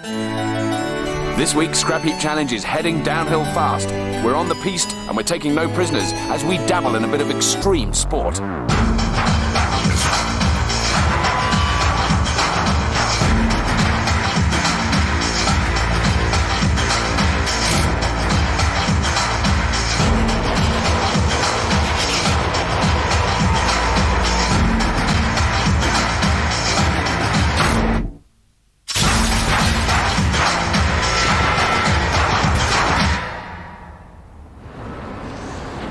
This week's Scrapheap Challenge is heading downhill fast. We're on the piste and we're taking no prisoners as we dabble in a bit of extreme sport.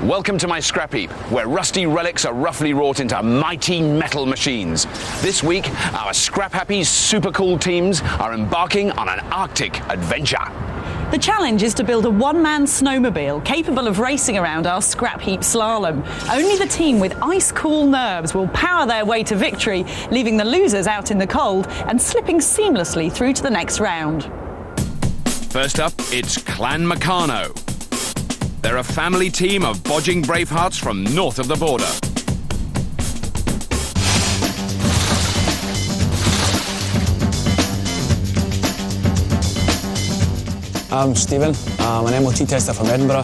Welcome to my scrap heap, where rusty relics are roughly wrought into mighty metal machines. This week, our scrap-happy, super-cool teams are embarking on an Arctic adventure. The challenge is to build a one-man snowmobile capable of racing around our scrap heap slalom. Only the team with ice-cool nerves will power their way to victory, leaving the losers out in the cold and slipping seamlessly through to the next round. First up, it's Clan Meccano. They're a family team of bodging bravehearts from north of the border. I'm Stephen. I'm an MOT tester from Edinburgh,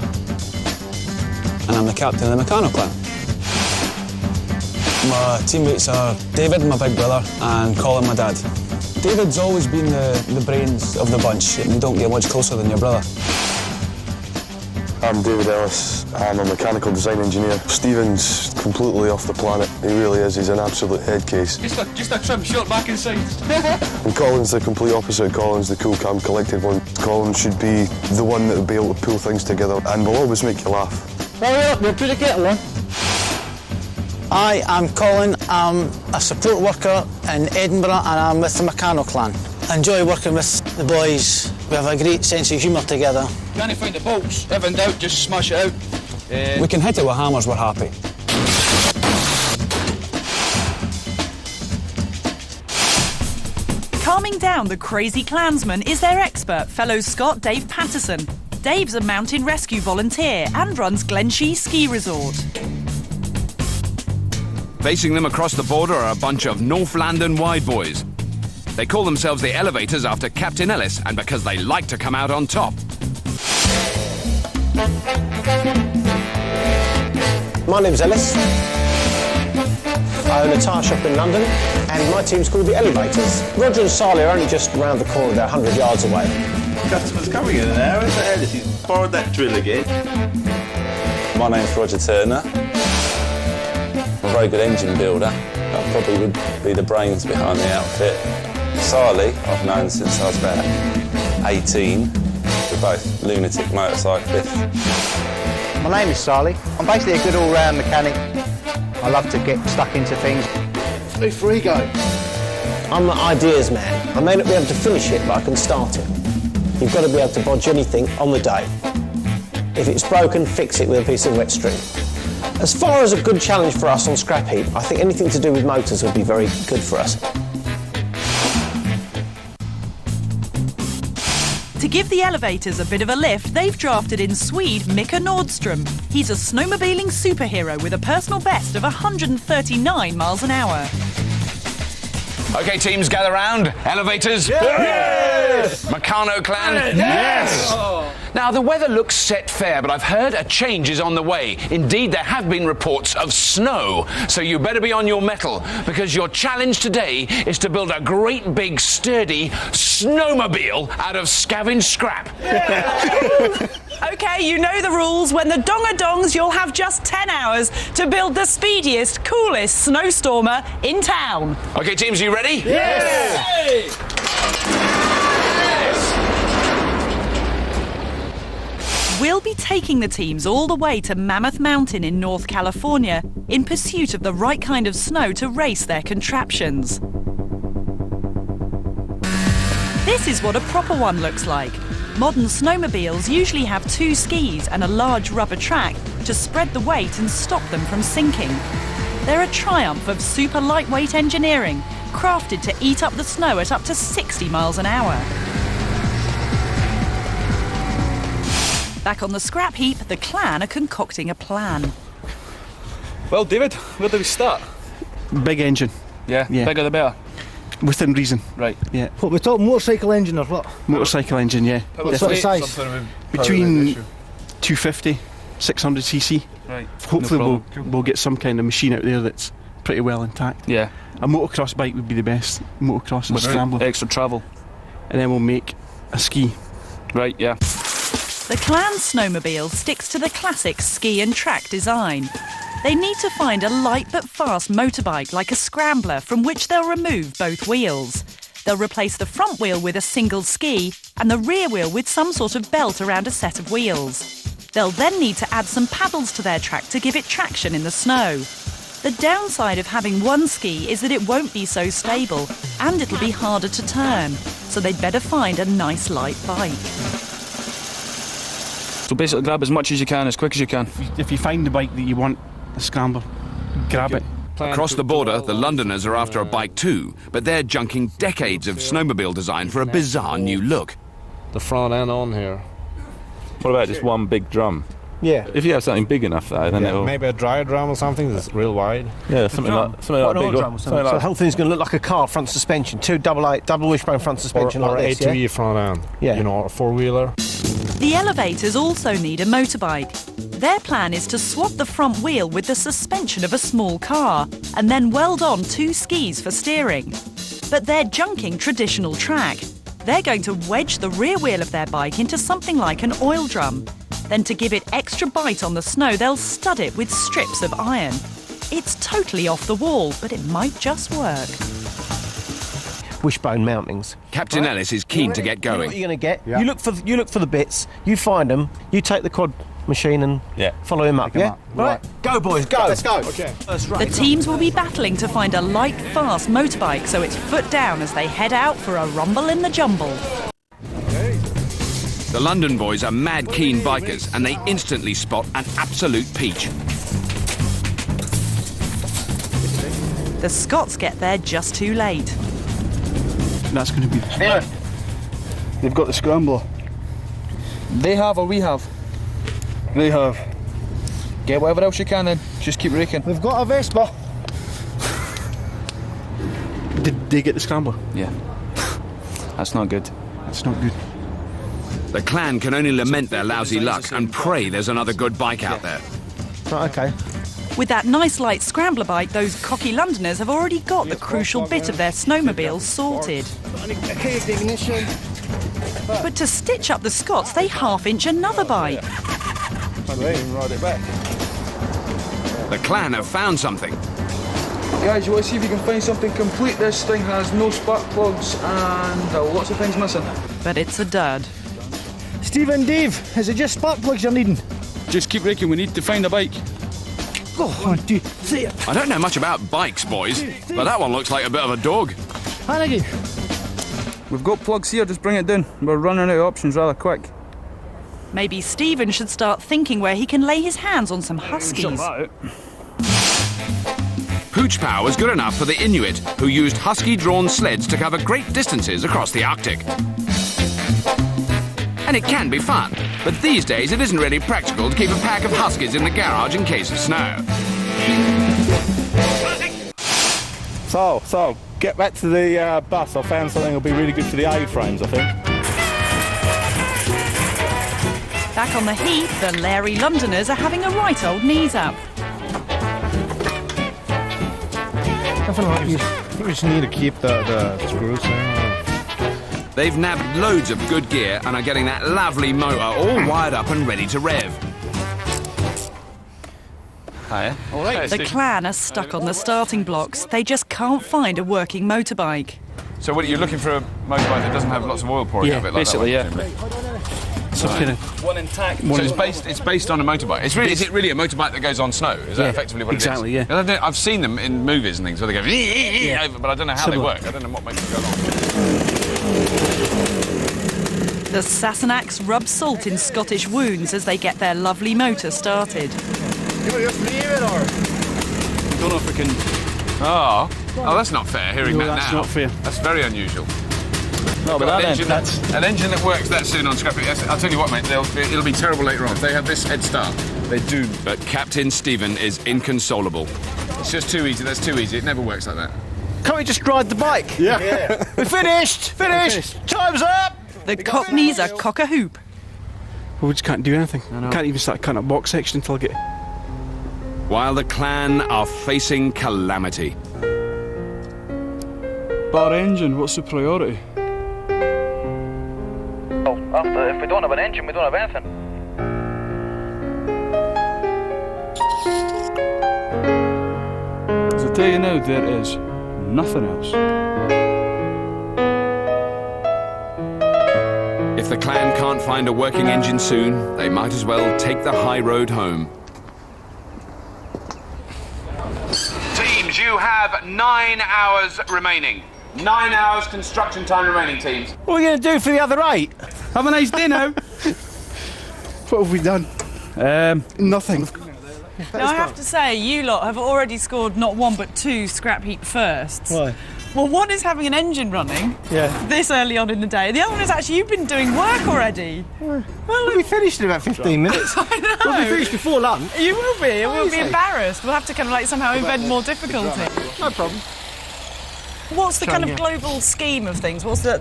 and I'm the captain of the Meccano clan. My teammates are David, my big brother, and Colin, my dad. David's always been the brains of the bunch, and you don't get much closer than your brother. I'm David Ellis. I'm a mechanical design engineer. Stephen's completely off the planet. He really is. He's an absolute head case. Just a trim short back and side. And Colin's the complete opposite. Colin's the cool, calm, collected one. Colin should be the one that will be able to pull things together and will always make you laugh. Hurry up, we'll put a kettle on. Hi, I'm Colin. I'm a support worker in Edinburgh and I'm with the Meccano clan. I enjoy working with the boys. We have a great sense of humour together. You can't find the bolts. If in doubt, just smash it out. We can hit it with hammers, we're happy. Calming down the crazy clansman is their expert fellow Scot Dave Patterson. Dave's a mountain rescue volunteer and runs Glenshee Ski Resort. Facing them across the border are a bunch of North London wide boys. They call themselves the Elevators after Captain Ellis and because they like to come out on top. My name's Ellis. I own a tyre shop in London and my team's called the Elevators. Roger and Sally are only just round the corner, they're 100 yards away. Customers coming in there, where's the head if you borrowed that drill again? My name's Roger Turner. I'm a very good engine builder. I probably would be the brains behind the outfit. Sally, I've known since I was about 18. We're both lunatic motorcyclists. My name is Sally. I'm basically a good all-round mechanic. I love to get stuck into things. Free go. I'm the ideas man. I may not be able to finish it, but I can start it. You've got to be able to bodge anything on the day. If it's broken, fix it with a piece of wet string. As far as a good challenge for us on Scrap Heap, I think anything to do with motors would be very good for us. To give the Elevators a bit of a lift, they've drafted in Swede Micke Nordstrom. He's a snowmobiling superhero with a personal best of 139 miles an hour. OK, teams, gather round. Elevators. Yes! Meccano clan. Yes! Oh. Now, the weather looks set fair, but I've heard a change is on the way. Indeed, there have been reports of snow. So you better be on your mettle, because your challenge today is to build a great big sturdy snowmobile out of scavenged scrap. Yeah. OK, you know the rules. When the dongs, you'll have just 10 hours to build the speediest, coolest snowstormer in town. OK, teams, are you ready? Yes! We'll be taking the teams all the way to Mammoth Mountain in North California in pursuit of the right kind of snow to race their contraptions. This is what a proper one looks like. Modern snowmobiles usually have 2 skis and a large rubber track to spread the weight and stop them from sinking. They're a triumph of super lightweight engineering, crafted to eat up the snow at up to 60 miles an hour. Back on the scrap heap, the clan are concocting a plan. Well, David, where do we start? Big engine. Yeah, bigger the better. Within reason. Right. Yeah. What, we talking motorcycle engine or what? Motorcycle engine, yeah. What sort of size? Between 250, 600cc. Right. Hopefully we'll get some kind of machine out there that's pretty well intact. Yeah. A motocross bike would be the best. Motocross and scrambler. Extra travel. And then we'll make a ski. Right, yeah. The Clan Snowmobile sticks to the classic ski and track design. They need to find a light but fast motorbike like a scrambler from which they'll remove both wheels. They'll replace the front wheel with a single ski and the rear wheel with some sort of belt around a set of wheels. They'll then need to add some paddles to their track to give it traction in the snow. The downside of having one ski is that it won't be so stable and it'll be harder to turn, so they'd better find a nice light bike. So basically grab as much as you can, as quick as you can. If you find the bike that you want, the scrambler, grab it. Across the border, the Londoners are after a bike too, but they're junking decades of snowmobile design for a bizarre new look. The front end on here. What about just one big drum? Yeah. If you have something big enough though, then it'll... Maybe a dry drum or something that's real wide. Yeah, something like big. So the whole thing's going to look like a car front suspension, two double wishbone front suspension or like this, A2E yeah? front end. Yeah. You know, a four-wheeler. The elevators also need a motorbike. Their plan is to swap the front wheel with the suspension of a small car and then weld on two skis for steering. But they're junking traditional track. They're going to wedge the rear wheel of their bike into something like an oil drum. Then to give it extra bite on the snow, they'll stud it with strips of iron. It's totally off the wall, but it might just work. Wishbone mountings. Captain Ellis is keen to get You know going. what you're going to get? Yeah. You look for the bits, you find them, you take the quad machine and follow him up, yeah? Right. Go, boys, go. Let's go. Okay. The teams will be battling to find a light, fast motorbike, so it's foot down as they head out for a rumble in the jumble. The London boys are mad keen bikers and they instantly spot an absolute peach. The Scots get there just too late. That's going to be... They've got the scrambler. They have or we have? They have. Get whatever else you can then. Just keep raking. We've got a Vespa. Did they get the scrambler? Yeah. That's not good. That's not good. The clan can only lament their lousy luck and pray there's another good bike out there. Right, okay. With that nice light scrambler bike, those cocky Londoners have already got the crucial bit of their snowmobile sorted. But to stitch up the Scots, they half-inch another bike. The clan have found something. Guys, you want to see if you can find something complete? This thing has no spark plugs and lots of things missing. But it's a dud. Steve and Dave, is it just spark plugs you're needing? Just keep raking, we need to find a bike. Oh, do you see it? I don't know much about bikes, boys, but that one looks like a bit of a dog. Hannigan. We've got plugs here, just bring it down. We're running out of options rather quick. Maybe Stephen should start thinking where he can lay his hands on some huskies. Pooch power was good enough for the Inuit, who used husky-drawn sleds to cover great distances across the Arctic. And it can be fun, but these days it isn't really practical to keep a pack of huskies in the garage in case of snow. So, get back to the bus. I found something that'll be really good for the A-frames, I think. Back on the heath, the Larry Londoners are having a right old knees up. Nothing like you. I think we just need to keep the screws there. They've nabbed loads of good gear and are getting that lovely motor all wired up and ready to rev. Hiya. All right. The clan are stuck on the starting blocks. They just can't find a working motorbike. So what, you're looking for a motorbike that doesn't have lots of oil pouring out of it? Basically, like yeah. So One intact. So it's based on a motorbike. Is it really a motorbike that goes on snow? Is that effectively what exactly, it is? Yeah. I've seen them in movies and things where they go over, but I don't know how they work. I don't know what makes them go along. The Sassenachs rub salt in Scottish wounds as they get their lovely motor started. Don't know if we can... Oh, that's not fair, hearing that that's now. not fair. That's very unusual. No, but an engine that works that soon on Scrapheap. I'll tell you what, mate, it'll be terrible later on. If they have this head start, they do. But Captain Stephen is inconsolable. It's just too easy. That's too easy. It never works like that. Can't we just ride the bike? Yeah. We're finished! Finished! Time's up! The Cockneys are cock-a-hoop. Well, we just can't do anything. Can't even start cutting a box section until I get... While the clan are facing calamity. Bar engine, what's the priority? After, if we don't have an engine, we don't have anything. As I tell you now, there is nothing else. If the clan can't find a working engine soon, they might as well take the high road home. Teams, you have 9 hours remaining. 9 hours construction time remaining, teams. What are we going to do for the other 8? Have a nice dinner. What have we done? Nothing. Now, I have to say, you lot have already scored not 1 but 2 scrap heap firsts. Why? Well, one is having an engine running this early on in the day. The other one is actually you've been doing work already. Well, we finished in about 15 minutes. I know. We'll be finished before lunch. You will be. It will be Easy. embarrassed. We'll have to kind of like somehow invent more difficulty. No problem. What's the kind of global scheme of things? What's the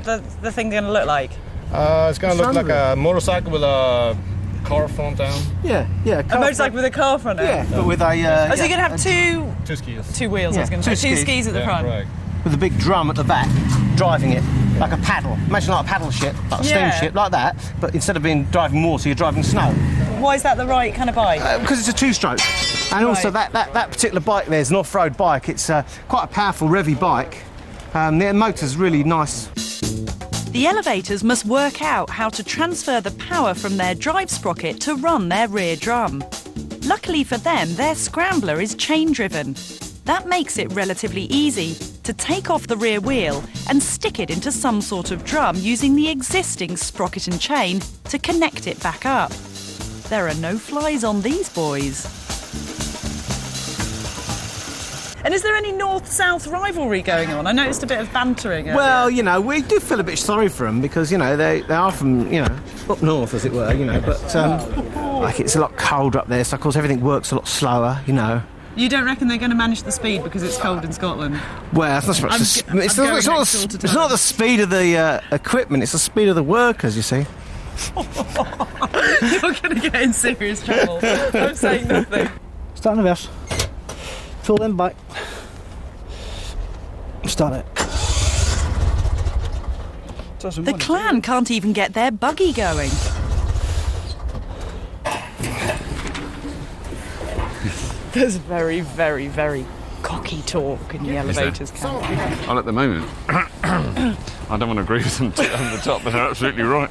thing going to look like? It's going to look like a motorcycle with a car front down. Yeah. A motorcycle with a car front end? Yeah, but with a... so you're going to have two skis. 2 wheels, I was going to say. Two skis at the front. Right. With a big drum at the back, driving it like a paddle. Imagine like a paddle ship, like a steamship, like that. But instead of driving water, you're driving snow. Why is that the right kind of bike? Because it's a 2-stroke. And also that particular bike there is an off-road bike. It's quite a powerful, revvy bike. The motor's really nice. The elevators must work out how to transfer the power from their drive sprocket to run their rear drum. Luckily for them, their scrambler is chain-driven. That makes it relatively easy to take off the rear wheel and stick it into some sort of drum using the existing sprocket and chain to connect it back up. There are no flies on these boys. And is there any north-south rivalry going on? I noticed a bit of bantering earlier. Well, you know, we do feel a bit sorry for them because, you know, they are from, you know, up north, as it were, you know, but, like, it's a lot colder up there, so, of course, everything works a lot slower, you know. You don't reckon they're going to manage the speed because it's cold in Scotland? Well, it's not it's not the speed of the equipment, it's the speed of the workers, you see. You're going to get in serious trouble. I'm saying nothing. Start in reverse. Pull them back. Start it. The clan can't even get their buggy going. There's very, very, very cocky talk in the elevators camp. Well, at the moment, I don't want to agree with them over the top, but they're absolutely right.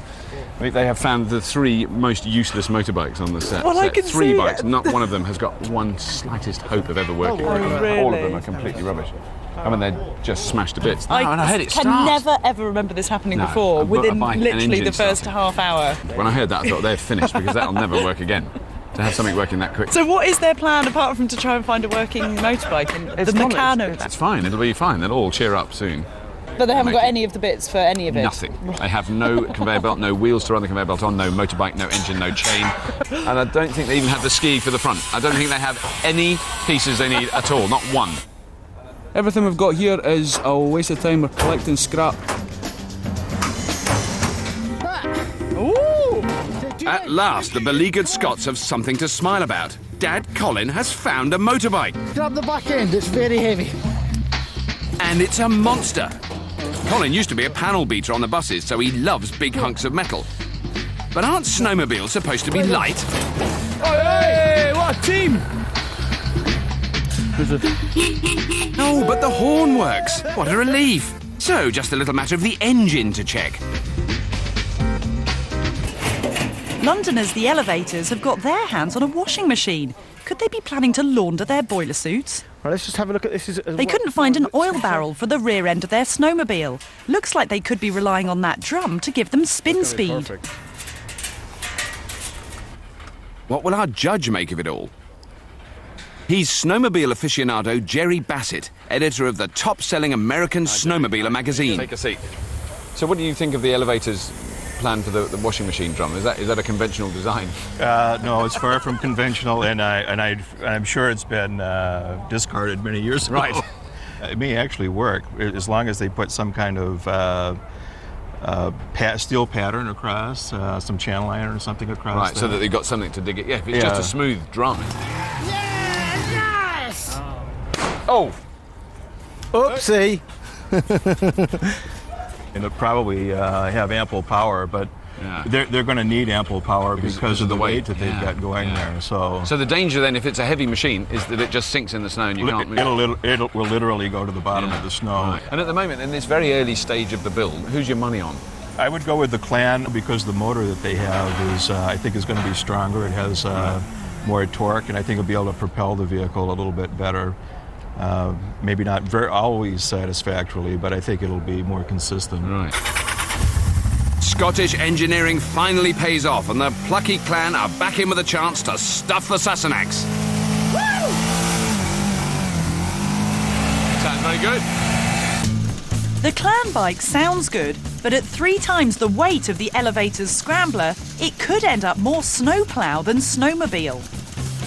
They have found the 3 most useless motorbikes on the set. Well, I can 3 see bikes, it. not one of them has got one slightest hope of ever working. really? All of them are completely rubbish. I mean, they're just smashed to bits. I and I heard it can start. never, ever remember this happening No, before, within an literally engine the first started. half hour. When I heard that, I thought they're finished because that'll never work again. To have something working that quick. So what is their plan apart from to try and find a working motorbike? And the Meccano? It's fine, it'll be fine. They'll all cheer up soon. But they haven't got any of the bits for any of it? Nothing. They have no conveyor belt, no wheels to run the conveyor belt on, no motorbike, no engine, no chain. And I don't think they even have the ski for the front. I don't think they have any pieces they need at all, not one. Everything we've got here is a waste of time. We're collecting scrap. At last, the beleaguered Scots have something to smile about. Dad Colin has found a motorbike. Grab the back end, it's very heavy. And it's a monster. Colin used to be a panel beater on the buses, so he loves big hunks of metal. But aren't snowmobiles supposed to be light? Hey, what a team! Oh, but the horn works. What a relief. So, just a little matter of the engine to check. Londoners, the elevators, have got their hands on a washing machine. Could they be planning to launder their boiler suits? Right, let's just have a look at this. They couldn't find an oil barrel for the rear end of their snowmobile. Looks like they could be relying on that drum to give them spin speed. What will our judge make of it all? He's snowmobile aficionado Jerry Bassett, editor of the top-selling American Snowmobiler magazine. Take a seat. So what do you think of the elevator's plan for the washing machine drum? Is that a conventional design? No, it's far from conventional, and I'm sure it's been discarded many years ago. Right. It may actually work as long as they put some kind of steel pattern across, some channel iron or something across. Right, so that they've got something to dig it. Yeah, if it's just a smooth drum. Yes! Oh! Oopsie! And it'll probably have ample power, but they're going to need ample power because of the weight that they've got going there. So the danger then, if it's a heavy machine, is that it just sinks in the snow and you can't move it. It will literally go to the bottom of the snow. Right. And at the moment, in this very early stage of the build, who's your money on? I would go with the Clan because the motor that they have is, I think, is going to be stronger. It has more torque, and I think it'll be able to propel the vehicle a little bit better. Maybe not always satisfactorily, but I think it'll be more consistent. Right. Scottish engineering finally pays off, and the plucky Clan are back in with a chance to stuff the Sassenachs. Sounds very good. The Clan bike sounds good, but at 3 times the weight of the Elevator's Scrambler, it could end up more snowplow than Snowmobile.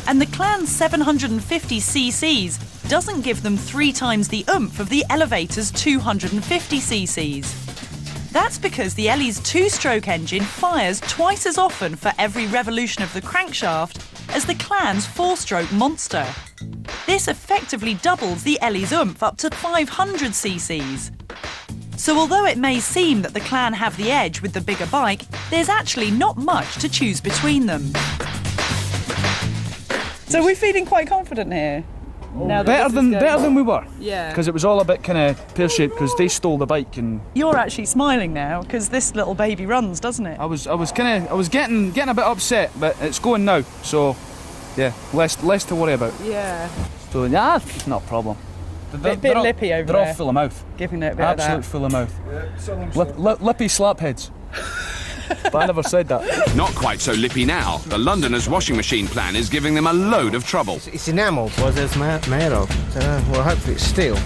And the Clan's 750 cc's doesn't give them 3 times the oomph of the Elevator's 250 cc's. That's because the Ellie's 2-stroke engine fires twice as often for every revolution of the crankshaft as the Clan's 4-stroke monster. This effectively doubles the Ellie's oomph up to 500 cc's. So although it may seem that the Clan have the edge with the bigger bike, there's actually not much to choose between them. So we're feeling quite confident here. Better than we were. Yeah. Because it was all a bit kind of pear-shaped because they stole the bike and. You're actually smiling now because this little baby runs, doesn't it? I was getting a bit upset, but it's going now. So, yeah, less to worry about. Yeah. So yeah, it's not a problem. Bit lippy over there. They're all full of mouth. Giving it a bit Absolute of that. full of mouth. Lippy slapheads. But I never said that. Not quite so lippy now. The Londoners' washing machine plan is giving them a load of trouble. It's enamelled, what it's made of. Well, hopefully it's steel.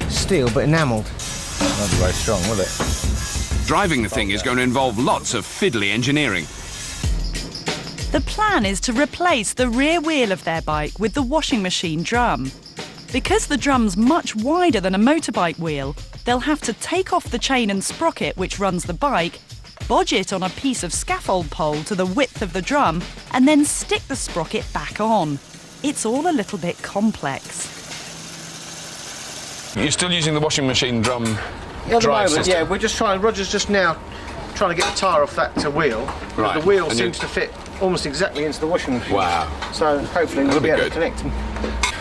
Steel, but enamelled. Not very strong, will it? Driving the thing is going to involve lots of fiddly engineering. The plan is to replace the rear wheel of their bike with the washing machine drum. Because the drum's much wider than a motorbike wheel, they'll have to take off the chain and sprocket which runs the bike, bodge it on a piece of scaffold pole to the width of the drum, and then stick the sprocket back on. It's all a little bit complex. You're still using the washing machine drum At the drive moment, system? yeah, we're just trying. Roger's just now trying to get the tyre off that wheel. Right. The wheel And seems to fit almost exactly into the washing machine. Wow. So hopefully we'll That'll be be able good. to connect them.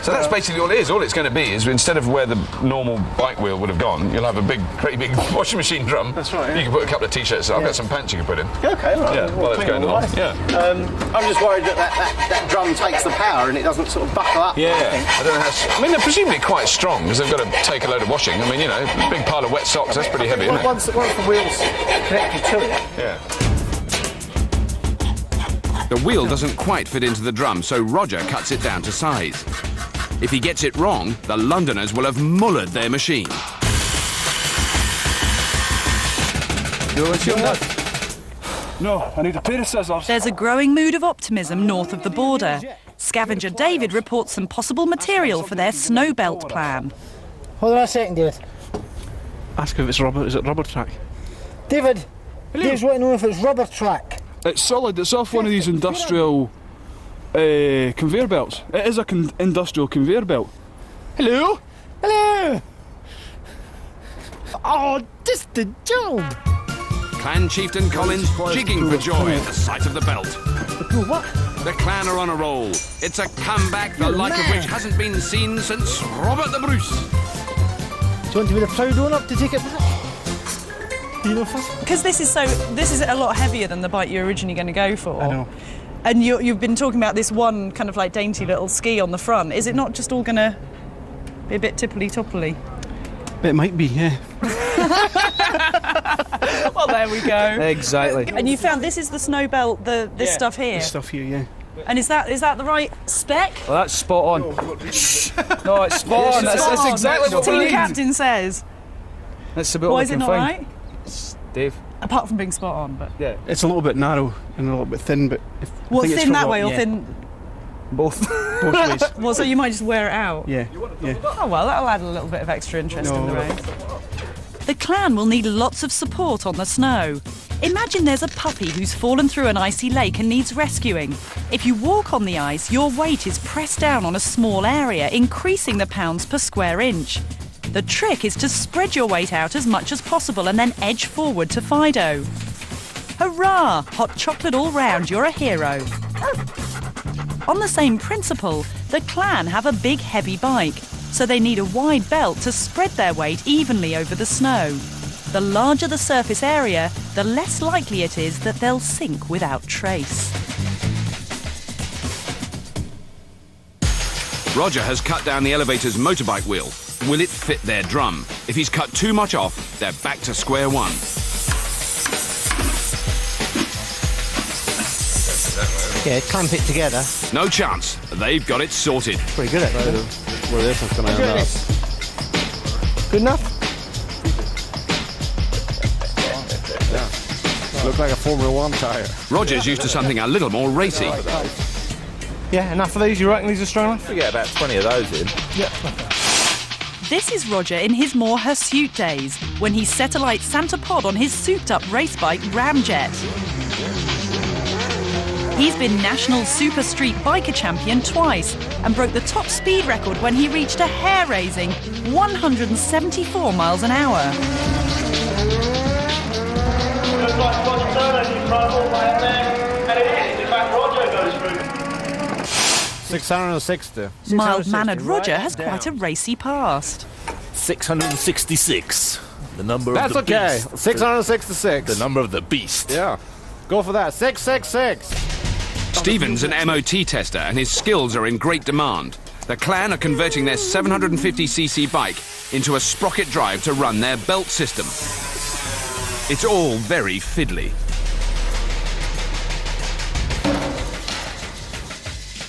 So that's basically all it is. All it's going to be is instead of where the normal bike wheel would have gone, you'll have a great big washing machine drum. That's right. Yeah. You can put a couple of t-shirts. I've got some pants you can put in. Okay, right. Yeah, while it's going on. Yeah. I'm just worried that drum takes the power and it doesn't sort of buckle up. Yeah. I don't know how. I mean, they're presumably quite strong because they've got to take a load of washing. I mean, you know, a big pile of wet socks. That's pretty heavy, isn't it? Once the wheel's connected to it. Yeah. The wheel doesn't quite fit into the drum, so Roger cuts it down to size. If he gets it wrong, the Londoners will have mullered their machine. You want to see that? No, I need a pair of scissors. There's a growing mood of optimism north of the border. Scavenger David reports some possible material for their snow belt plan. Hold on a second, David. Ask if it's rubber. Is it rubber track? David, Dave's wanting to know if it's rubber track. It's solid. It's off one of these industrial conveyor belts. It is a industrial conveyor belt. Hello? Hello! Oh, just the job! Clan Chieftain Collins jigging for joy at the sight of the belt. What? The Clan are on a roll. It's a comeback the like of which hasn't been seen since Robert the Bruce. Do you want to be the proud owner to take it back? You know, because this is a lot heavier than the bike you're originally going to go for. I know. And you've been talking about this one kind of like dainty little ski on the front. Is it not just all going to be a bit tipply-topply? It might be, yeah. Well, there we go. Exactly. And you found this is the snow belt, this stuff here? This stuff here, yeah. And is that the right spec? Well, that's spot on. No, it's spot on. That's exactly what we Team need. captain says. That's about Why all I is it can not find. right? Dave. Apart from being spot on, but yeah, it's a little bit narrow and a little bit thin, but what, thin that way or thin? Both ways. Well, so you might just wear it out? Yeah. Oh, well, that'll add a little bit of extra interest in the race. The clan will need lots of support on the snow. Imagine there's a puppy who's fallen through an icy lake and needs rescuing. If you walk on the ice, your weight is pressed down on a small area, increasing the pounds per square inch. The trick is to spread your weight out as much as possible and then edge forward to Fido. Hurrah! Hot chocolate all round, you're a hero. On the same principle, the clan have a big heavy bike, so they need a wide belt to spread their weight evenly over the snow. The larger the surface area, the less likely it is that they'll sink without trace. Roger has cut down the elevator's motorbike wheel. Will it fit their drum? If he's cut too much off, they're back to square one. Yeah, clamp it together. No chance. They've got it sorted. Pretty good, actually. Where this is going to end up. Good enough? Looks like a Formula 1 tyre. Roger's used to something a little more racy. Yeah, enough of these? You reckon these are strong enough? We get about 20 of those in. Yeah. This is Roger in his more hirsute days, when he set alight Santa Pod on his souped-up race bike Ramjet. He's been National Super Street Biker Champion twice and broke the top speed record when he reached a hair-raising 174 miles an hour. 660. Mild-mannered Roger has quite a racy past. 666. The number That's of the okay. beast. 666. The number of the beast. Yeah. Go for that. 666. Stephen's an MOT tester and his skills are in great demand. The clan are converting their 750cc bike into a sprocket drive to run their belt system. It's all very fiddly.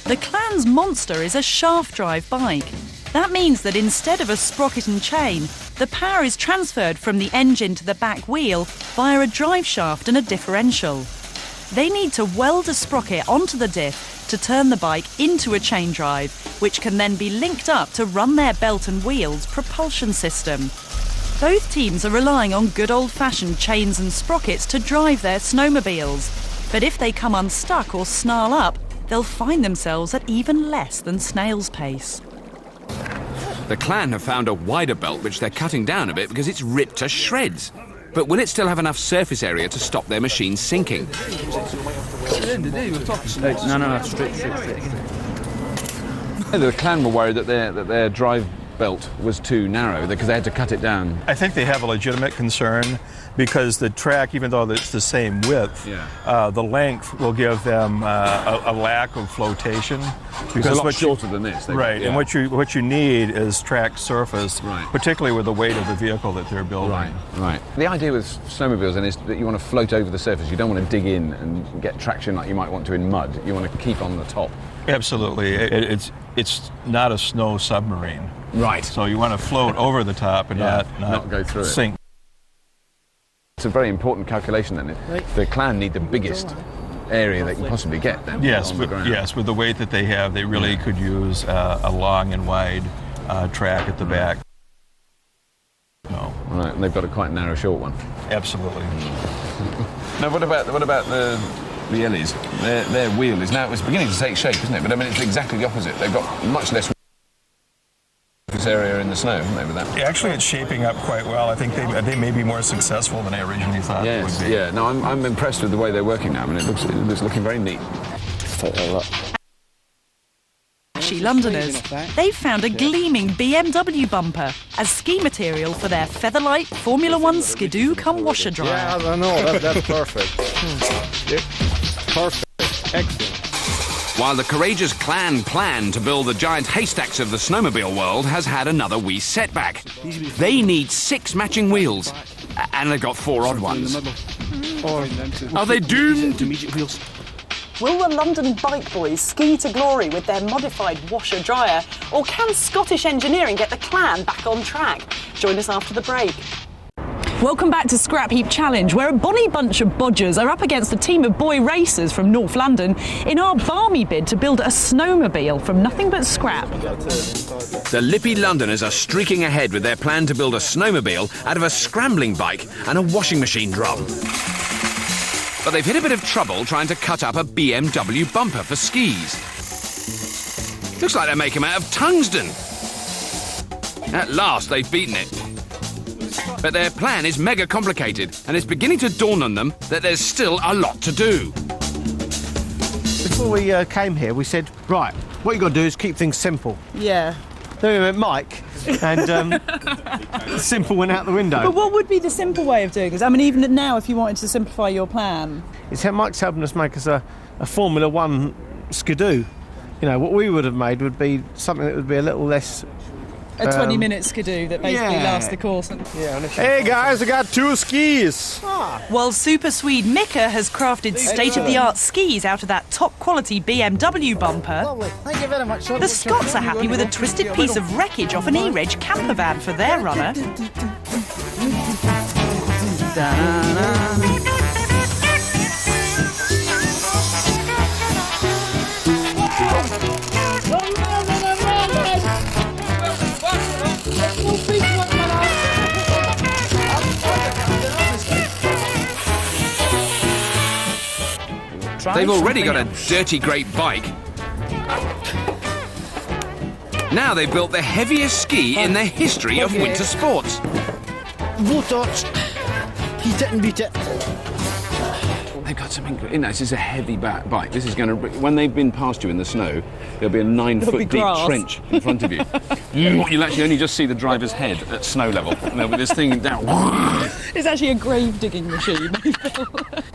The clan's monster is a shaft drive bike. That means that instead of a sprocket and chain, the power is transferred from the engine to the back wheel via a drive shaft and a differential. They need to weld a sprocket onto the diff to turn the bike into a chain drive, which can then be linked up to run their belt and wheels propulsion system. Both teams are relying on good old-fashioned chains and sprockets to drive their snowmobiles. But if they come unstuck or snarl up, they'll find themselves at even less than snail's pace. The clan have found a wider belt which they're cutting down a bit because it's ripped to shreds. But will it still have enough surface area to stop their machine sinking? No, straight. The clan were worried that their drive belt was too narrow because they had to cut it down. I think they have a legitimate concern because the track, even though it's the same width, the length will give them a lack of flotation. Because it's a lot shorter than this. Right, and what you need is track surface, particularly with the weight of the vehicle that they're building. Right. The idea with snowmobiles then is that you want to float over the surface. You don't want to dig in and get traction like you might want to in mud. You want to keep on the top. Absolutely. It's not a snow submarine. Right. So you want to float over the top and not go through sink. It's a very important calculation then. The clan need the biggest area they can possibly get then. Yes, with the weight that they have, they really could use a long and wide track at the back. No. Right, and they've got a quite narrow, short one. Absolutely. Now, what about the Ellies? Their wheel is now, it's beginning to take shape, isn't it? But I mean, it's exactly the opposite. They've got much less area in the snow, haven't they, with that? Actually, it's shaping up quite well. I think they may be more successful than I originally thought they would be. Yeah, no, I'm impressed with the way they're working now. I mean, it looks looking very neat. Actually, Londoners, they've found a gleaming BMW bumper as ski material for their Featherlight Formula 1 Skidoo cum washer dryer. Yeah, I know, that's perfect. Perfect, excellent. While the courageous clan plan to build the giant haystacks of the snowmobile world has had another wee setback. They need 6 matching wheels, and they've got 4 odd ones. Are they doomed? Will the London bike boys ski to glory with their modified washer-dryer, or can Scottish engineering get the clan back on track? Join us after the break. Welcome back to Scrapheap Challenge, where a bonny bunch of bodgers are up against a team of boy racers from North London in our balmy bid to build a snowmobile from nothing but scrap. The lippy Londoners are streaking ahead with their plan to build a snowmobile out of a scrambling bike and a washing machine drum. But they've hit a bit of trouble trying to cut up a BMW bumper for skis. Looks like they make them out of tungsten. At last, they've beaten it. But their plan is mega complicated, and it's beginning to dawn on them that there's still a lot to do. Before we came here, we said, right, what you got to do is keep things simple. Yeah. Then we went Mike, and simple went out the window. But what would be the simple way of doing this? I mean, even now, if you wanted to simplify your plan. It's how Mike's helping us make us a Formula One skidoo. You know, what we would have made would be something that would be a little less... A 20-minute skidoo that basically lasts the course. Hey guys, I got 2 skis! While Super Swede Mika has crafted state-of-the-art skis out of that top-quality BMW bumper, Thank you very much. the Scots are happy with a twisted piece of wreckage off an E-Reg camper van for their runner. They've already got a dirty great bike. Now they've built the heaviest ski in the history of winter sports. Heat it and beat it. They've got something... You know, this is a heavy bike. This is going to... When they've been past you in the snow, there'll be a 9-foot deep trench in front of you. You'll actually only just see the driver's head at snow level. And there'll be this thing down... It's actually a grave-digging machine.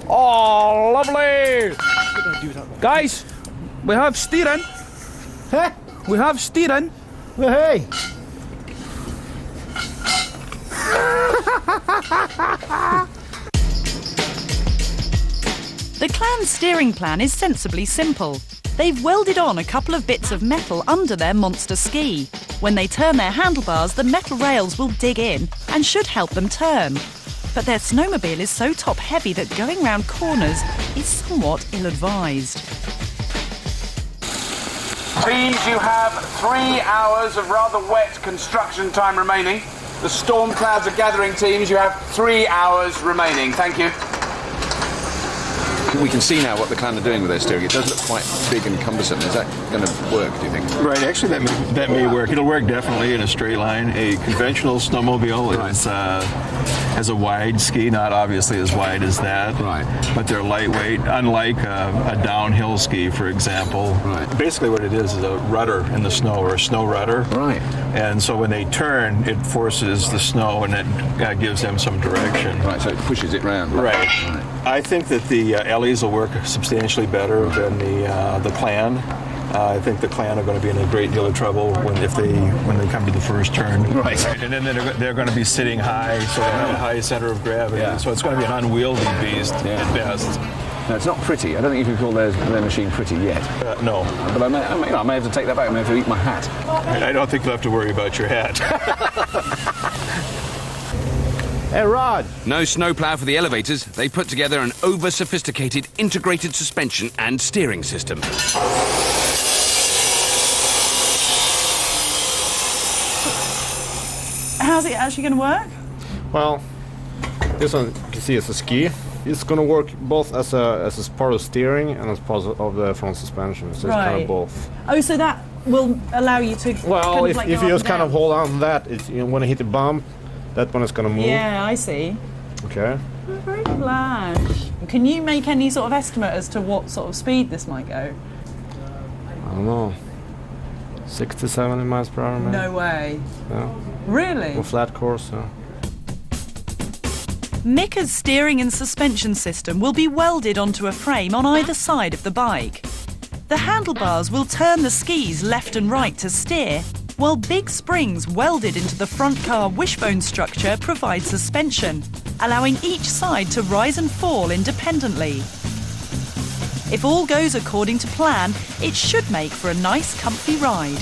Oh, lovely! Guys, we have steering. Huh? We have steering. Hey! The clan's steering plan is sensibly simple. They've welded on a couple of bits of metal under their monster ski. When they turn their handlebars, the metal rails will dig in and should help them turn. But their snowmobile is so top-heavy that going round corners is somewhat ill-advised. Teams, you have 3 hours of rather wet construction time remaining. The storm clouds are gathering, teams. You have 3 hours remaining. Thank you. We can see now what the clan are doing with their steering. It does look quite big and cumbersome. Is that going to work, do you think? Right, actually that may work. It'll work definitely in a straight line. A conventional snowmobile has a wide ski, not obviously as wide as that. Right. But they're lightweight, unlike a downhill ski, for example. Right. Basically what it is a rudder in the snow, or a snow rudder. Right. And so when they turn, it forces the snow and it gives them some direction. Right, so it pushes it round. Right. I think that the LEs will work substantially better than the clan. I think the clan are going to be in a great deal of trouble when they come to the first turn. Right. And then they're going to be sitting high, so they have a high center of gravity. Yeah. So it's going to be an unwieldy beast at best. No, it's not pretty. I don't think you can call their machine pretty yet. No. But I may have to take that back. I may have to eat my hat. I don't think you'll have to worry about your hat. Hey, Rod. No snowplow for the elevators. They put together an over-sophisticated integrated suspension and steering system. How's it actually going to work? Well, this one you can see is a ski. It's going to work both as a part of steering and as part of the front suspension. So it's kind of both. Oh, so that will allow you to. Well, if you just kind of hold on to that, when you hit the bump, that one is going to move. Yeah, I see. Okay. Oh, very flash. Can you make any sort of estimate as to what sort of speed this might go? I don't know. 60, 70 miles per hour, maybe. No way. Yeah. Really? A flat course, yeah. Mika's steering and suspension system will be welded onto a frame on either side of the bike. The handlebars will turn the skis left and right to steer, while big springs welded into the front car wishbone structure provide suspension, allowing each side to rise and fall independently. If all goes according to plan, it should make for a nice, comfy ride.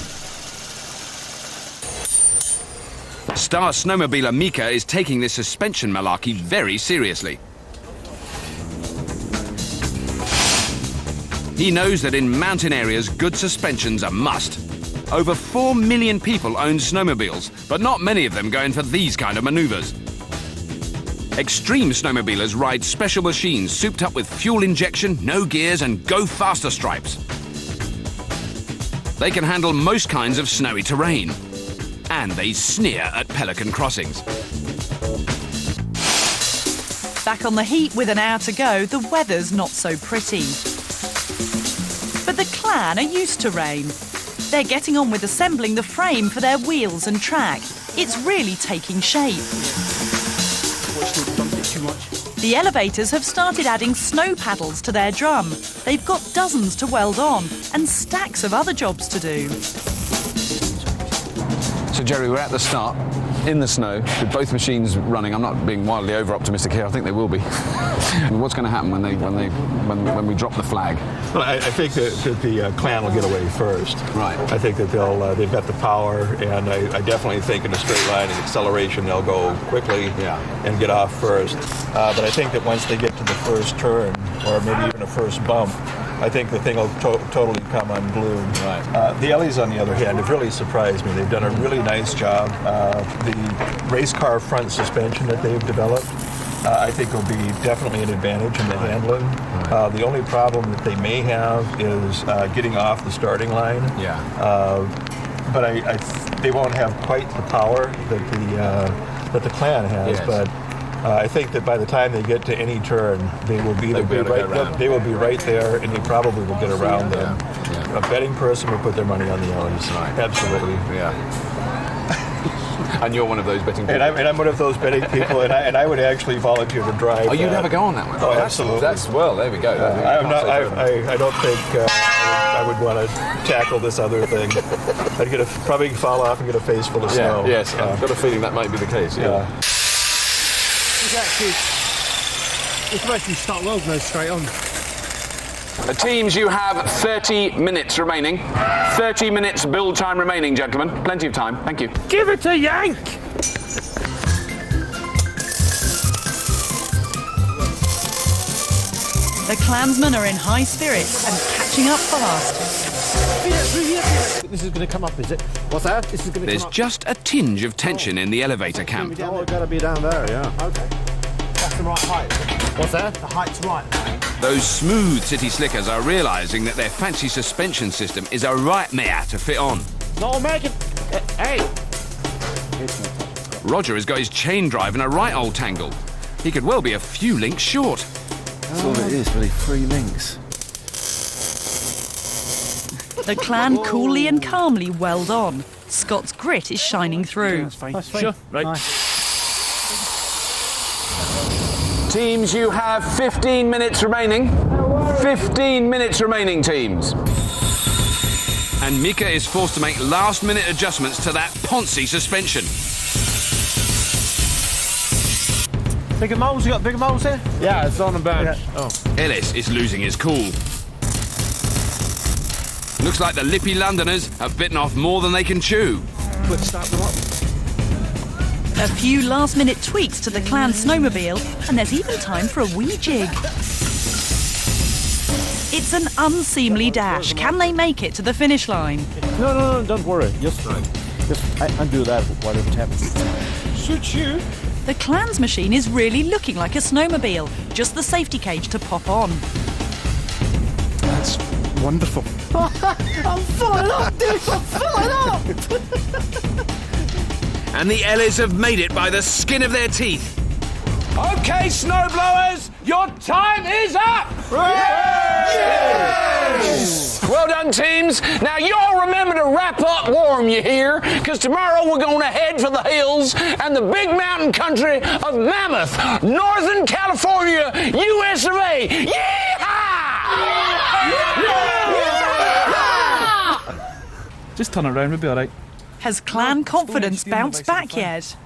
Star snowmobiler Mika is taking this suspension malarkey very seriously. He knows that in mountain areas, good suspension's a must. Over 4 million people own snowmobiles, but not many of them go in for these kind of manoeuvres. Extreme snowmobilers ride special machines souped up with fuel injection, no gears and go faster stripes. They can handle most kinds of snowy terrain. And they sneer at pelican crossings. Back on the heat with an hour to go, the weather's not so pretty. But the clan are used to rain. They're getting on with assembling the frame for their wheels and track. It's really taking shape. The elevators have started adding snow paddles to their drum. They've got dozens to weld on and stacks of other jobs to do. So, Jerry, we're at the start, in the snow, with both machines running. I'm not being wildly over-optimistic here. I think they will be. What's going to happen when we drop the flag? Well, I think that the clan will get away first. Right. I think that they've got the power, and I definitely think in a straight line and acceleration they'll go quickly and get off first. But I think that once they get to the first turn, or maybe even a first bump, I think the thing will totally come unglued. Right. The Ellies, on the other hand, have really surprised me. They've done a really nice job. The race car front suspension that they've developed, I think will be definitely an advantage in the handling. Right. The only problem that they may have is getting off the starting line. Yeah. But they won't have quite the power that the clan has. Yes. But I think that by the time they get to any turn, they will be right there, and they probably will get around them. Yeah. A betting person would put their money on the Ellies. Right. Absolutely. Yeah. And you're one of those betting people. And I'm one of those betting people, and I would actually volunteer to drive. Oh, you'd have a go on that one? Oh, absolutely. Well, there we go. I don't think I would want to tackle this other thing. I'd probably fall off and get a face full of snow. Yes, I've got a feeling that might be the case. Yeah. It's actually start well, go straight on. Teams, you have 30 minutes remaining. 30 minutes build time remaining, gentlemen. Plenty of time. Thank you. Give it a yank! The clansmen are in high spirits and catching up fast. This is going to come up, is it? What's that? This is going to There's come up. just a tinge of tension in the elevator camp. Oh, it's got to be down there, yeah. Okay. That's the right height. What's that? The height's right. Those smooth city slickers are realising that their fancy suspension system is a nightmare to fit on. No, make it. Hey! Roger has got his chain drive in a right old tangle. He could well be a few links short. That's all it is, really, 3 links. The clan coolly and calmly weld on. Scott's grit is shining through. Sure, right. Teams, you have 15 minutes remaining. 15 minutes remaining, teams. And Mika is forced to make last-minute adjustments to that Ponzi suspension. Bigger moles? You got bigger moles here? Yeah, it's on the bench. Yeah. Oh. Ellis is losing his cool. Looks like the lippy Londoners have bitten off more than they can chew. Quick start them up. A few last-minute tweaks to the clan snowmobile, and there's even time for a wee jig. It's an unseemly dash. Can they make it to the finish line? No, don't worry. Just undo that while it happens. Suits you. The clan's machine is really looking like a snowmobile. Just the safety cage to pop on. That's wonderful. I'm filling up, dude! I'm filling up! And the Ellis have made it by the skin of their teeth. OK, snowblowers, your time is up! Yes! Well done, teams. Now, y'all remember to wrap up warm, you hear? Because tomorrow we're going to head for the hills and the big mountain country of Mammoth, Northern California, US of A. Yeehaw! Just turn around, we'll be all right. Has clan confidence bounced back yet?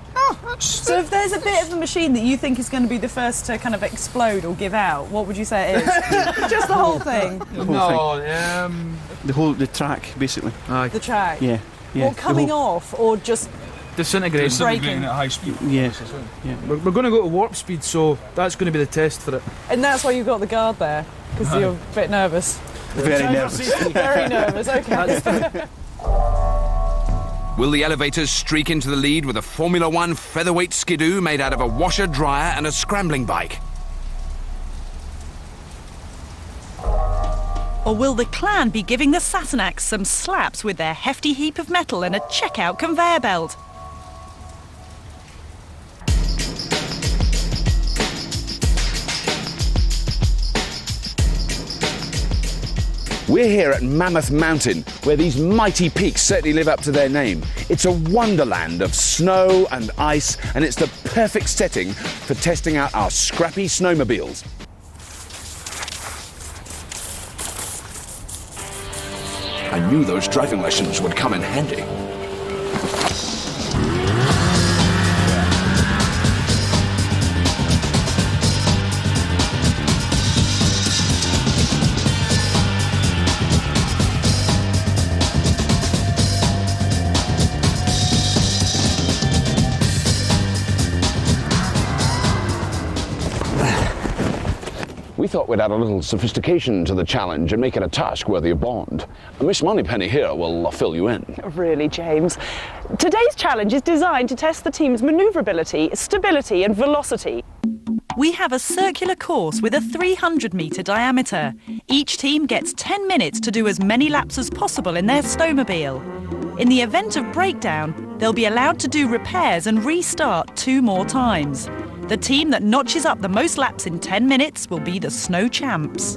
So if there's a bit of the machine that you think is going to be the first to kind of explode or give out, what would you say it is? Just the whole thing? The track, basically. The track? Yeah. Well, coming off or just Disintegrating. Disintegrating at high speed. Yeah. We're going to go to warp speed, so that's going to be the test for it. And that's why you've got the guard there, because you're a bit nervous. Very nervous. Very nervous, okay. Will the elevators streak into the lead with a Formula One featherweight skidoo made out of a washer, dryer and a scrambling bike? Or will the clan be giving the Sassenachs some slaps with their hefty heap of metal and a checkout conveyor belt? We're here at Mammoth Mountain, where these mighty peaks certainly live up to their name. It's a wonderland of snow and ice, and it's the perfect setting for testing out our scrappy snowmobiles. I knew those driving lessons would come in handy. We thought we'd add a little sophistication to the challenge and make it a task worthy of Bond. Miss Moneypenny here will fill you in. Really, James. Today's challenge is designed to test the team's manoeuvrability, stability and velocity. We have a circular course with a 300-metre diameter. Each team gets 10 minutes to do as many laps as possible in their snowmobile. In the event of breakdown, they'll be allowed to do repairs and restart 2 more times. The team that notches up the most laps in 10 minutes will be the snow champs.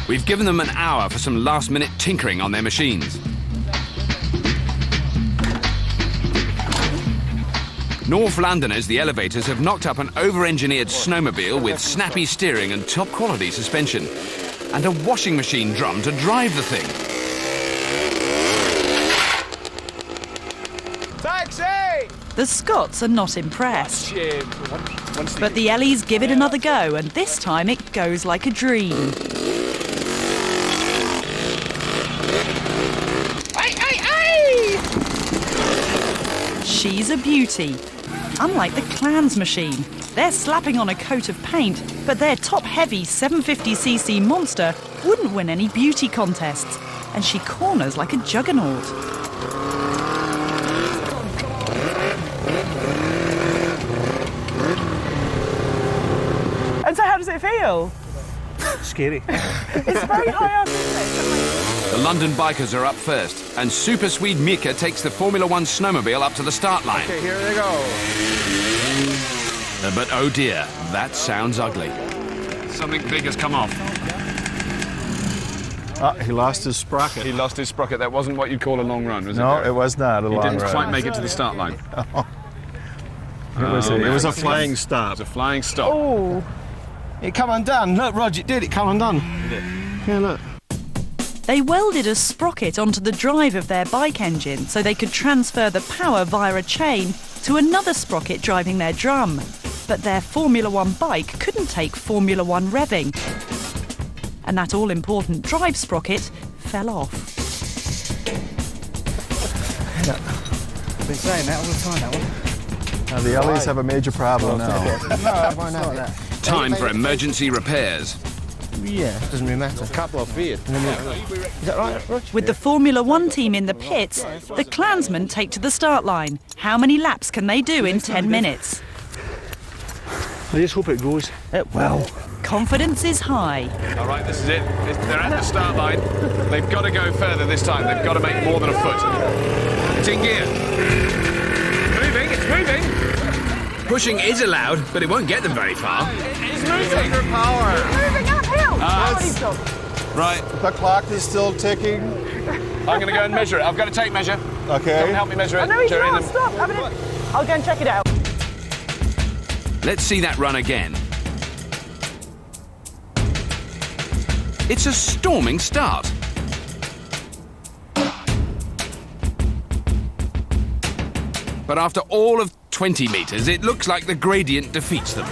We've given them an hour for some last-minute tinkering on their machines. North Londoners, the elevators, have knocked up an over-engineered snowmobile with snappy steering and top-quality suspension, and a washing machine drum to drive the thing. The Scots are not impressed. But the Ellies give it another go, and this time it goes like a dream. She's a beauty. Unlike the clan's machine, they're slapping on a coat of paint, but their top-heavy 750cc monster wouldn't win any beauty contests, and she corners like a juggernaut. And so how does it feel? Scary. It's very high up, isn't it? The London bikers are up first, and Super Swede Mika takes the Formula One snowmobile up to the start line. Okay, here they go. But oh dear, that sounds ugly. Something big has come off. He lost his sprocket. He lost his sprocket. That wasn't what you'd call a long run, was it? No, it was not a long run. He didn't quite make it to the start line. It was a flying stop. It was a flying stop. Oh, it come undone. Look, Roger, it did. It come undone. Yeah, look. They welded a sprocket onto the drive of their bike engine so they could transfer the power via a chain to another sprocket driving their drum. But their Formula One bike couldn't take Formula One revving. And that all-important drive sprocket fell off. I've been saying that all the time, that one. Now the Ellies have a major problem now. Time for emergency repairs. Yeah, doesn't really matter. A couple of feet. Is that right, Roger? With the Formula One team in the pits, the clansmen take to the start line. How many laps can they do in 10 minutes? I just hope it goes. It will. Confidence is high. All right, this is it. They're at the start line. They've got to go further this time. They've got to make more than a foot. It's in gear. Moving, it's moving. Pushing is allowed, but it won't get them very far. It's moving. Power. Moving uphill. Right. The clock is still ticking. I'm going to go and measure it. I've got a tape measure. Okay. Come and help me measure it. Oh, no, he's Jerry, not. then- Stop. I'll go and check it out. Let's see that run again. It's a storming start. But after all of 20 metres, it looks like the gradient defeats them.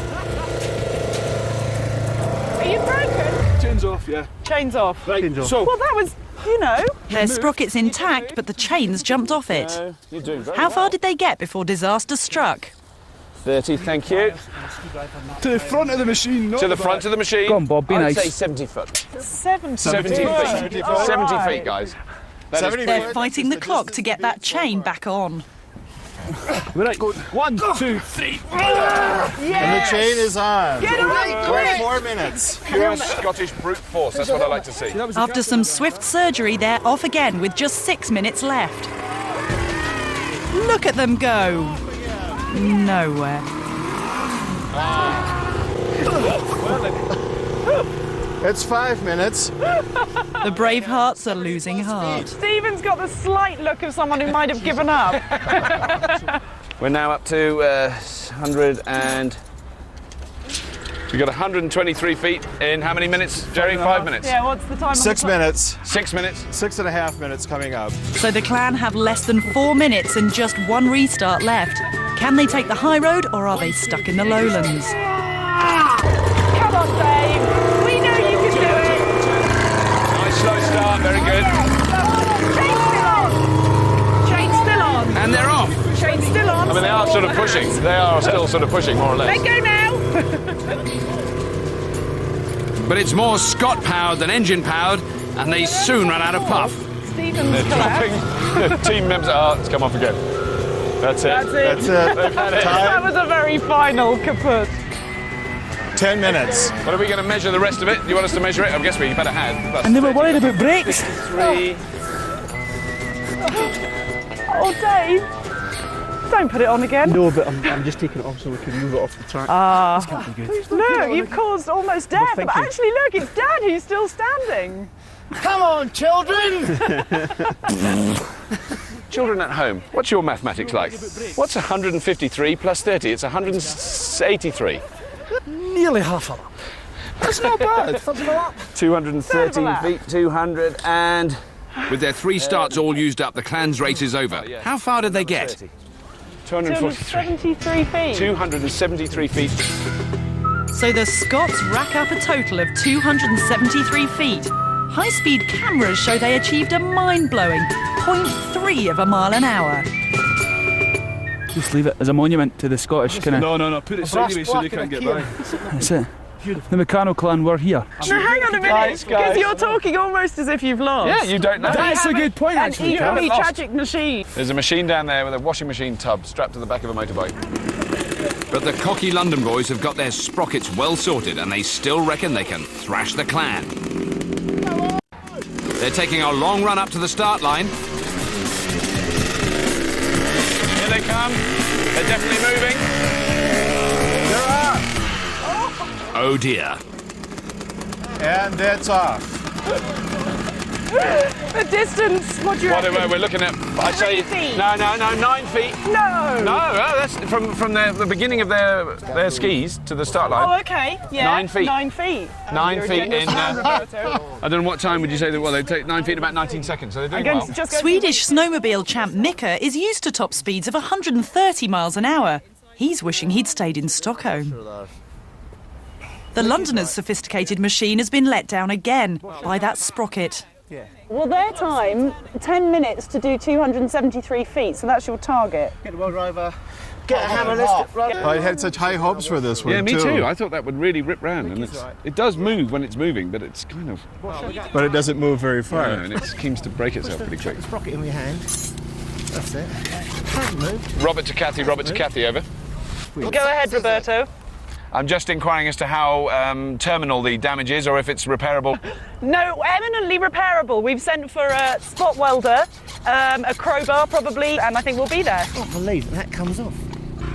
Are you broken? Chains off, yeah. Chains off. Right, Chains off. so Well, that was You know. Their sprocket's intact, but the chain's jumped off it. No, you're doing very How far well. did they get before disaster struck? 30, thank you. To the front of the machine, not To the front of the machine. Go on, Bob, be I'd nice. say 70 foot. 70 70 feet. 70 feet, guys. That is- They're fighting the clock to get that chain back on. Right, go. 1, 2, 3. And the chain is on. Get away, quick! 4 minutes. Pure Scottish brute force, that's what I like to see. After some swift surgery, they're off again with just 6 minutes left. Look at them go. Nowhere. It's 5 minutes. The brave hearts are losing heart. Stephen's got the slight look of someone who might have given up. We're now up to 100 and... We've got 123 feet in how many minutes, Jerry? 5 minutes? Yeah, what's the time? 6 minutes. 6 minutes? 6.5 minutes coming up. So the clan have less than 4 minutes and just one restart left. Can they take the high road or are they stuck in the lowlands? Come on, Dave. We know you can do it. Nice slow start, very good. Chain's still on. And they're off. Chain's still on. I mean, they are sort of pushing. They are still sort of pushing, more or less. Let go now. But it's more Scott-powered than engine-powered, and they soon run out of puff. Stephen's They're dropping. The team members. Oh, it's come off again. That's it. That's it. That's it. They've had it. That was a very final kaput. 10 minutes. What are we going to measure the rest of it? Do you want us to measure it? I guess we better have. That's And they were worried about brakes. 53. Oh, Dave. Don't put it on again. No, but I'm just taking it off so we can move it off the track. Ah. This can't be good. Look, you've caused almost death. thank But you. actually, look, it's Dad who's still standing. Come on, children! Children at home, what's your mathematics like? What's 153 plus 30? It's 183. Nearly half a lap. That's not bad. 213 feet, 200 and... With their 3 starts all used up, the clan's race is over. How far did they get? 243. 273 feet. 273 feet. So the Scots rack up a total of 273 feet. High-speed cameras show they achieved a mind-blowing 0.3 of a mile an hour. Just leave it as a monument to the Scottish kind of... No, put it sideways so they can't get by. That's it. The Meccano clan were here. Now, hang on a minute, because you're talking almost as if you've lost. Yeah, you don't know. That's a good point, actually. An equally tragic machine. There's a machine down there with a washing machine tub strapped to the back of a motorbike. But the cocky London boys have got their sprockets well sorted and they still reckon they can thrash the clan. They're taking a long run up to the start line. Here they come. They're definitely moving. They're off. Oh dear. And that's off. The distance, what do you reckon? We're looking at, I say, 3 feet. no, 9 feet. No. No, that's from the beginning of their skis to the start line. Oh, okay. Yeah. 9 feet. 9 feet. 9 You're a feet generous in. man, Roberto. I don't know what time would you say that. Well, they take 9 feet in about 19 seconds, so they're doing well. Swedish snowmobile champ Mika is used to top speeds of 130 miles an hour. He's wishing he'd stayed in Stockholm. The Londoner's sophisticated machine has been let down again by that sprocket. Well, their time, 10 minutes to do 273 feet, so that's your target. Get the wheel driver. Get a hammer, lift it. Right. I had such high hopes for this one, Yeah, me too. too. I thought that would really rip round, and it does move when it's moving, but it's kind of. But it doesn't move very far. Yeah, and it seems to break itself pretty quick. Sprocket in your hand. That's it. Hasn't moved. Robert to Kathy, over. Go ahead, Roberto. I'm just inquiring as to how terminal the damage is, or if it's repairable. No, eminently repairable. We've sent for a spot welder, a crowbar probably, and I think we'll be there. I can't believe that comes off.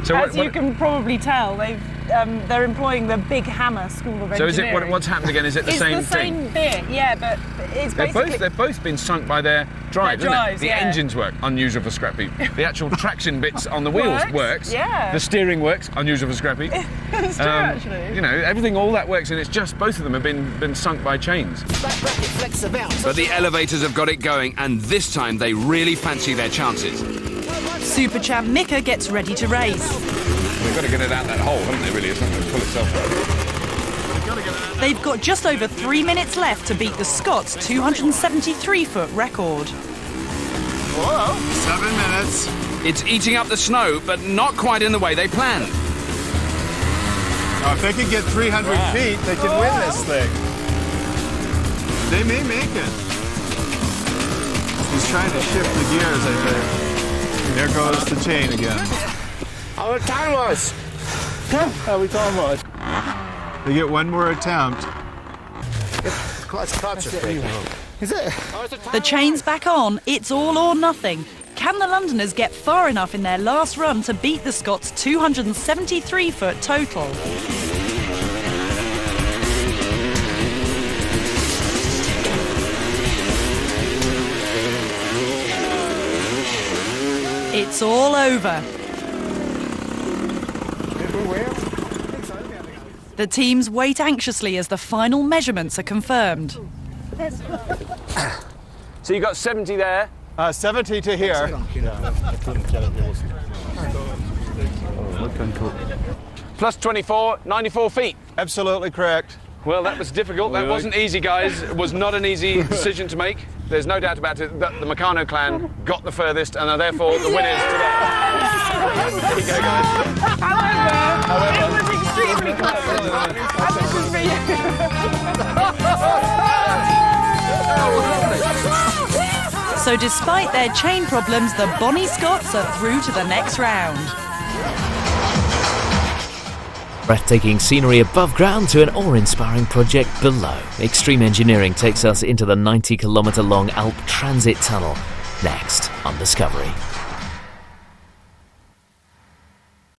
So As you can probably tell, they're employing the Big Hammer School of Engineering. So is it what's happened again? Is it the same thing? It's the same bit, yeah, but it's basically... They've both been sunk by their drive, Their drives, isn't it? The yeah. engines work, unusual for Scrapheap. The actual traction bits on the wheels works. Yeah. The steering works, unusual for Scrapheap. It's true, actually. You know, everything, all that works, and it's just both of them have been sunk by chains. But the elevators have got it going, and this time they really fancy their chances. Super champ Mika gets ready to race. They've got to get it out that hole, haven't they, really? It's not going to pull itself out. They've got just over 3 minutes left to beat the Scots' 273-foot record. Whoa. 7 minutes. It's eating up the snow, but not quite in the way they planned. Now, if they can get 300 feet, they can win this thing. They may make it. He's trying to shift the gears, I think. There goes the chain again. How time was? How we time was? They get one more attempt. Is it? The chain's back on. It's all or nothing. Can the Londoners get far enough in their last run to beat the Scots' 273-foot total? It's all over. The teams wait anxiously as the final measurements are confirmed. So you got 70 there? 70 to here. Plus 24, 94 feet. Absolutely correct. Well, that was difficult. That wasn't easy, guys. It was not an easy decision to make. There's no doubt about it that the Meccano clan got the furthest and are therefore the winners today. There you go, guys. However, it was extremely close. And this is for you. So despite their chain problems, the Bonnie Scots are through to the next round. Breathtaking scenery above ground to an awe-inspiring project below. Extreme engineering takes us into the 90-kilometre long Alp Transit Tunnel. Next on Discovery.